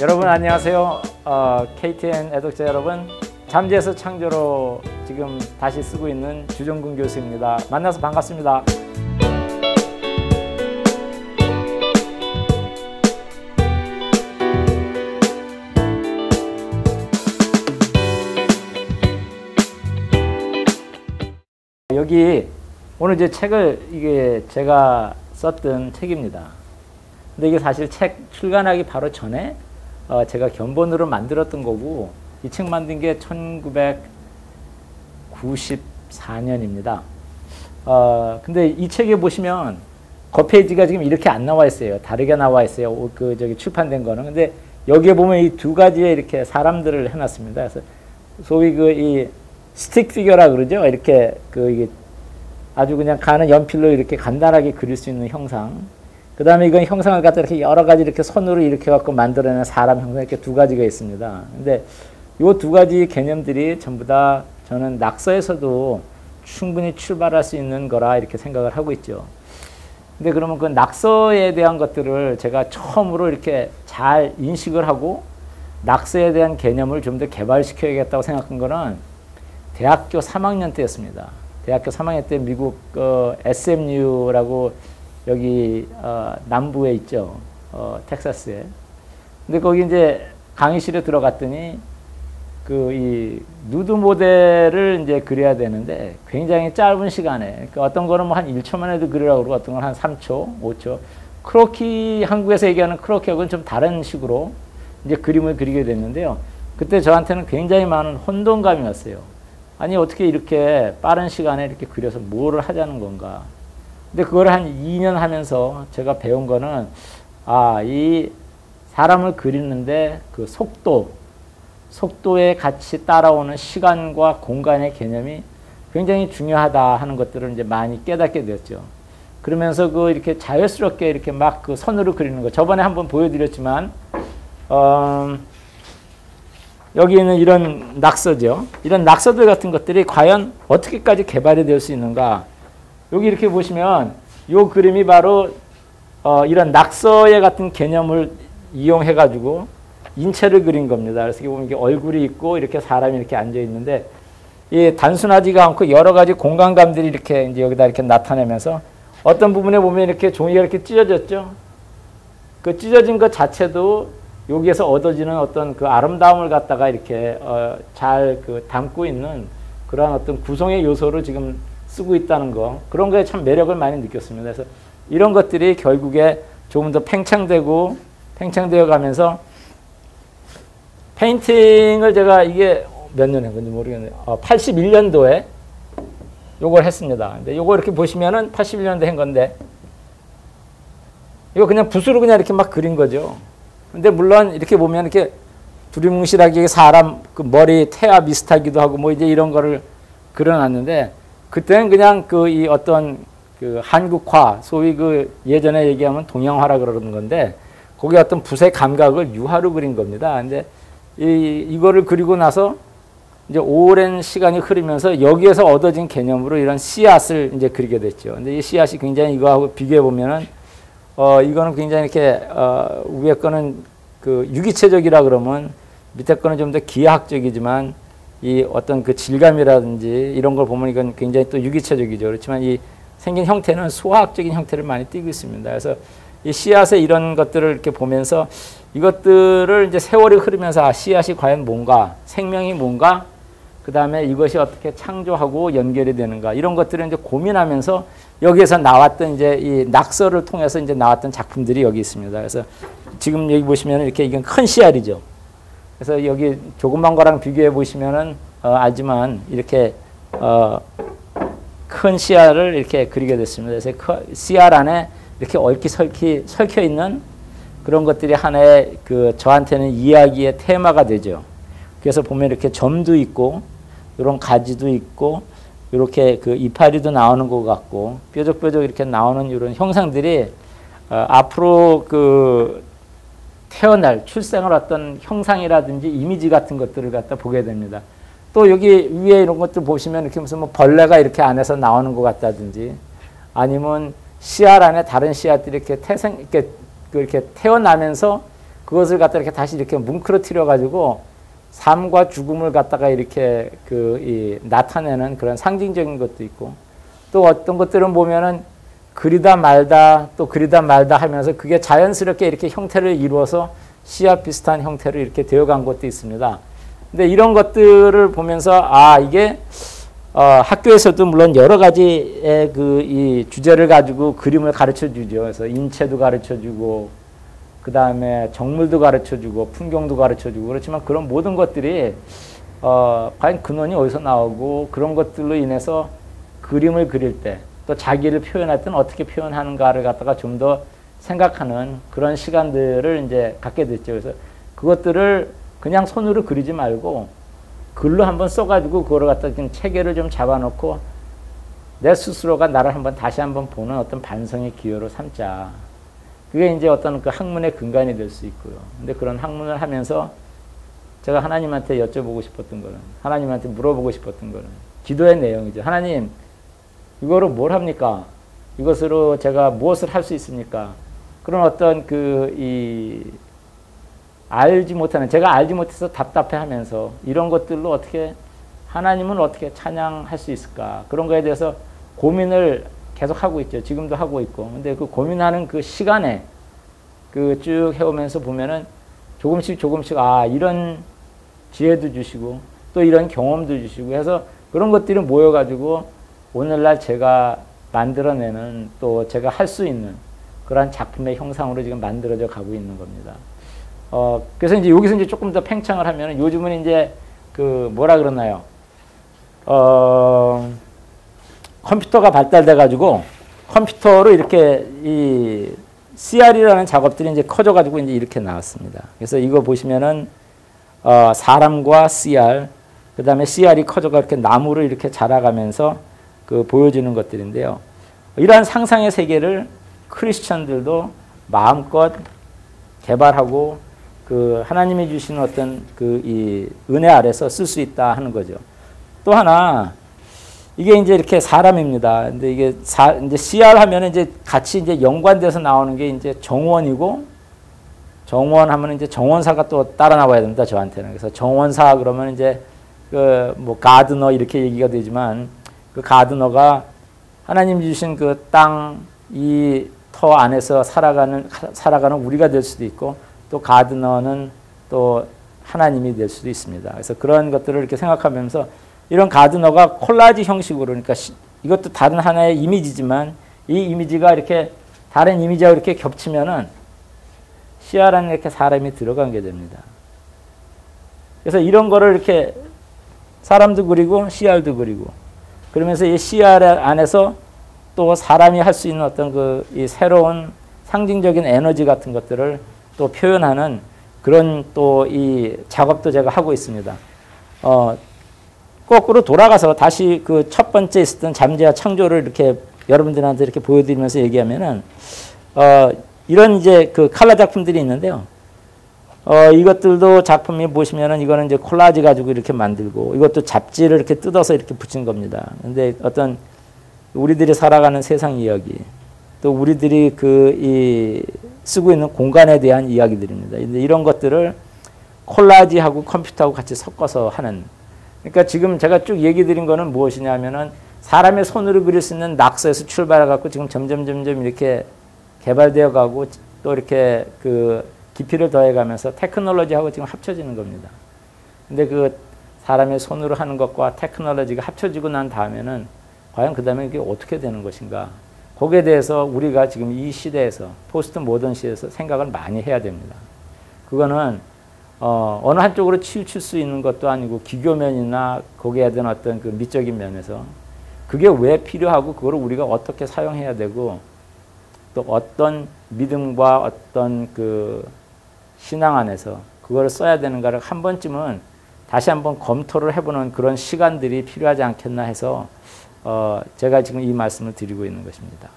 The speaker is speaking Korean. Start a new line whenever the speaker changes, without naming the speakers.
여러분 안녕하세요. KTN 애독자 여러분, 잠재에서 창조로 지금 다시 쓰고 있는 주정근 교수입니다. 만나서 반갑습니다. 여기 오늘 이제 책을, 이게 제가 썼던 책입니다. 근데 이게 사실 책 출간하기 바로 전에 제가 견본으로 만들었던 거고, 이 책 만든 게 1994년입니다. 근데 이 책에 보시면 겉페이지가 지금 이렇게 안 나와 있어요. 다르게 나와 있어요. 저기 출판된 거는. 근데 여기에 보면 이 두 가지의 이렇게 사람들을 해놨습니다. 그래서 소위 이 스틱 피겨라 그러죠. 이렇게 이게 아주 그냥 가는 연필로 이렇게 간단하게 그릴 수 있는 형상. 그 다음에 이건 형상을 갖다 이렇게 여러 가지 이렇게 손으로 이렇게 갖고 만들어내는 사람 형상, 이렇게 두 가지가 있습니다. 근데 요 두 가지 개념들이 전부 다 저는 낙서에서도 충분히 출발할 수 있는 거라 이렇게 생각을 하고 있죠. 근데 그러면 그 낙서에 대한 것들을 제가 처음으로 이렇게 잘 인식을 하고 낙서에 대한 개념을 좀 더 개발시켜야겠다고 생각한 거는 대학교 3학년 때였습니다. 대학교 3학년 때 미국 SMU라고 여기 남부에 있죠. 텍사스에. 근데 거기 이제 강의실에 들어갔더니 이 누드 모델을 이제 그려야 되는데 굉장히 짧은 시간에, 그러니까 어떤 거는 뭐 한 1초 만에도 그리라고 그러고 어떤 건 한 3초, 5초. 크로키, 한국에서 얘기하는 크로키하고는 좀 다른 식으로 이제 그림을 그리게 됐는데요. 그때 저한테는 굉장히 많은 혼돈감이었어요. 아니 어떻게 이렇게 빠른 시간에 이렇게 그려서 뭐를 하자는 건가. 근데 그걸 한 2년 하면서 제가 배운 거는, 이 사람을 그리는데 그 속도에 같이 따라오는 시간과 공간의 개념이 굉장히 중요하다 하는 것들을 이제 많이 깨닫게 되었죠. 그러면서 이렇게 자연스럽게 이렇게 막 선으로 그리는 거. 저번에 한번 보여드렸지만, 여기 있는 이런 낙서죠. 이런 낙서들 같은 것들이 과연 어떻게까지 개발이 될 수 있는가. 여기 이렇게 보시면 이 그림이 바로 이런 낙서의 같은 개념을 이용해 가지고 인체를 그린 겁니다. 그래서 이게 보면 이게 얼굴이 있고 이렇게 사람이 이렇게 앉아 있는데, 이 단순하지가 않고 여러 가지 공간감들이 이렇게 이제 여기다 이렇게 나타내면서 어떤 부분에 보면 이렇게 종이가 이렇게 찢어졌죠. 그 찢어진 것 자체도 여기에서 얻어지는 어떤 그 아름다움을 갖다가 이렇게 잘 담고 있는 그러한 어떤 구성의 요소를 지금 쓰고 있다는 거, 그런 거에 참 매력을 많이 느꼈습니다. 그래서 이런 것들이 결국에 조금 더 팽창되어 가면서 페인팅을 제가 이게 몇 년에 건지 모르겠네요. 81년도에 요걸 했습니다. 근데 요거 이렇게 보시면은 81년도에 한 건데, 이거 그냥 붓으로 그냥 이렇게 막 그린 거죠. 근데 물론 이렇게 보면 이렇게 두리뭉실하게 사람 머리 태아 비슷하기도 하고 뭐 이제 이런 거를 그려놨는데, 그때는 그냥 이 어떤 한국화, 소위 예전에 얘기하면 동양화라 그러는 건데, 거기 어떤 붓의 감각을 유화로 그린 겁니다. 근데 이거를 그리고 나서 이제 오랜 시간이 흐르면서 여기에서 얻어진 개념으로 이런 씨앗을 이제 그리게 됐죠. 근데 이 씨앗이 굉장히 이거하고 비교해 보면은 이거는 굉장히 이렇게 위에 거는 유기체적이라 그러면 밑에 거는 좀 더 기하학적이지만, 이 어떤 질감이라든지 이런 걸 보면 이건 굉장히 또 유기체적이죠. 그렇지만 이 생긴 형태는 소화학적인 형태를 많이 띠고 있습니다. 그래서 이 씨앗의 이런 것들을 이렇게 보면서 이것들을 이제 세월이 흐르면서 씨앗이 과연 뭔가, 생명이 뭔가, 그 다음에 이것이 어떻게 창조하고 연결이 되는가, 이런 것들을 이제 고민하면서 여기에서 나왔던 이제 이 낙서를 통해서 이제 나왔던 작품들이 여기 있습니다. 그래서 지금 여기 보시면 이렇게 이건 큰 씨알이죠. 그래서 여기 조그만 거랑 비교해 보시면은 알지만 이렇게 큰 씨알을 이렇게 그리게 됐습니다. 그래서 씨알 안에 이렇게 얽히 설켜 있는 그런 것들이 하나의 저한테는 이야기의 테마가 되죠. 그래서 보면 이렇게 점도 있고 이런 가지도 있고 이렇게 이파리도 나오는 것 같고 뾰족뾰족 이렇게 나오는 이런 형상들이 앞으로 태어날 출생을 어떤 형상이라든지 이미지 같은 것들을 갖다 보게 됩니다. 또 여기 위에 이런 것들 보시면 이렇게 무슨 뭐 벌레가 이렇게 안에서 나오는 것 같다든지, 아니면 씨앗 안에 다른 씨앗들이 이렇게 태어나면서 그것을 갖다 이렇게 다시 이렇게 뭉클어뜨려 가지고 삶과 죽음을 갖다가 이렇게 나타내는 그런 상징적인 것도 있고, 또 어떤 것들은 보면은 그리다 말다 또 그리다 말다 하면서 그게 자연스럽게 이렇게 형태를 이루어서 씨앗 비슷한 형태로 이렇게 되어간 것도 있습니다. 근데 이런 것들을 보면서 이게 학교에서도 물론 여러 가지의 이 주제를 가지고 그림을 가르쳐 주죠. 그래서 인체도 가르쳐 주고, 그 다음에 정물도 가르쳐 주고, 풍경도 가르쳐 주고, 그렇지만 그런 모든 것들이 과연 근원이 어디서 나오고, 그런 것들로 인해서 그림을 그릴 때 또 자기를 표현할 때는 어떻게 표현하는가를 갖다가 좀 더 생각하는 그런 시간들을 이제 갖게 됐죠. 그래서 그것들을 그냥 손으로 그리지 말고 글로 한번 써가지고 그거를 갖다 좀 체계를 좀 잡아놓고 내 스스로가 나를 한번 다시 한번 보는 어떤 반성의 기회로 삼자. 그게 이제 어떤 그 학문의 근간이 될 수 있고요. 근데 그런 학문을 하면서 제가 하나님한테 여쭤보고 싶었던 거는, 하나님한테 물어보고 싶었던 거는 기도의 내용이죠. 하나님, 이거로 뭘 합니까? 이것으로 제가 무엇을 할 수 있습니까? 그런 어떤 제가 알지 못해서 답답해 하면서 이런 것들로 어떻게, 하나님은 어떻게 찬양할 수 있을까? 그런 거에 대해서 고민을 계속 하고 있죠. 지금도 하고 있고. 근데 그 고민하는 그 시간에 쭉 해오면서 보면은 조금씩 이런 지혜도 주시고 또 이런 경험도 주시고 해서 그런 것들이 모여가지고 오늘날 제가 만들어내는 또 제가 할 수 있는 그러한 작품의 형상으로 지금 만들어져 가고 있는 겁니다. 그래서 이제 여기서 이제 조금 더 팽창을 하면 요즘은 이제 뭐라 그러나요? 컴퓨터가 발달돼 가지고 컴퓨터로 이렇게 이 CR이라는 작업들이 이제 커져 가지고 이제 이렇게 나왔습니다. 그래서 이거 보시면은 사람과 CR, 그다음에 CR이 커져가 이렇게 나무로 이렇게 자라가면서 보여지는 것들인데요. 이러한 상상의 세계를 크리스천들도 마음껏 개발하고 하나님이 주시는 어떤 이 은혜 아래서 쓸 수 있다 하는 거죠. 또 하나, 이게 이제 이렇게 사람입니다. 근데 이게 이제 CR 하면은 이제 같이 이제 연관돼서 나오는 게 이제 정원이고, 정원 하면 이제 정원사가 또 따라 나와야 됩니다. 저한테는. 그래서 정원사 그러면 이제 뭐 가드너 이렇게 얘기가 되지만, 그 가드너가 하나님 주신 그 땅, 이 터 안에서 살아가는 우리가 될 수도 있고, 또 가드너는 또 하나님이 될 수도 있습니다. 그래서 그런 것들을 이렇게 생각하면서 이런 가드너가 콜라지 형식으로, 그러니까 이것도 다른 하나의 이미지지만 이 이미지가 이렇게 다른 이미지와 이렇게 겹치면은 CR 안에 이렇게 사람이 들어가게 됩니다. 그래서 이런 거를 이렇게 사람도 그리고 CR도 그리고 그러면서 이 CR 안에서 또 사람이 할 수 있는 어떤 이 새로운 상징적인 에너지 같은 것들을 또 표현하는 그런 또 이 작업도 제가 하고 있습니다. 거꾸로 돌아가서 다시 첫 번째 있었던 잠재와 창조를 이렇게 여러분들한테 이렇게 보여드리면서 얘기하면은, 이런 이제 칼라 작품들이 있는데요. 이것들도 작품이 보시면은 이거는 이제 콜라지 가지고 이렇게 만들고, 이것도 잡지를 이렇게 뜯어서 이렇게 붙인 겁니다. 근데 어떤 우리들이 살아가는 세상 이야기, 또 우리들이 쓰고 있는 공간에 대한 이야기들입니다. 근데 이런 것들을 콜라지하고 컴퓨터하고 같이 섞어서 하는. 그러니까 지금 제가 쭉 얘기 드린 거는 무엇이냐면은 사람의 손으로 그릴 수 있는 낙서에서 출발해 갖고 지금 점점 이렇게 개발되어 가고 또 이렇게 깊이를 더해 가면서 테크놀로지하고 지금 합쳐지는 겁니다. 근데 사람의 손으로 하는 것과 테크놀로지가 합쳐지고 난 다음에는 과연 그 다음에 이게 어떻게 되는 것인가? 거기에 대해서 우리가 지금 이 시대에서, 포스트 모던 시대에서 생각을 많이 해야 됩니다. 그거는 어느 한쪽으로 치우칠 수 있는 것도 아니고 기교면이나 거기에 대한 어떤 미적인 면에서 그게 왜 필요하고 그거를 우리가 어떻게 사용해야 되고 또 어떤 믿음과 어떤 신앙 안에서 그거를 써야 되는가를 한 번쯤은 다시 한번 검토를 해보는 그런 시간들이 필요하지 않겠나 해서 제가 지금 이 말씀을 드리고 있는 것입니다.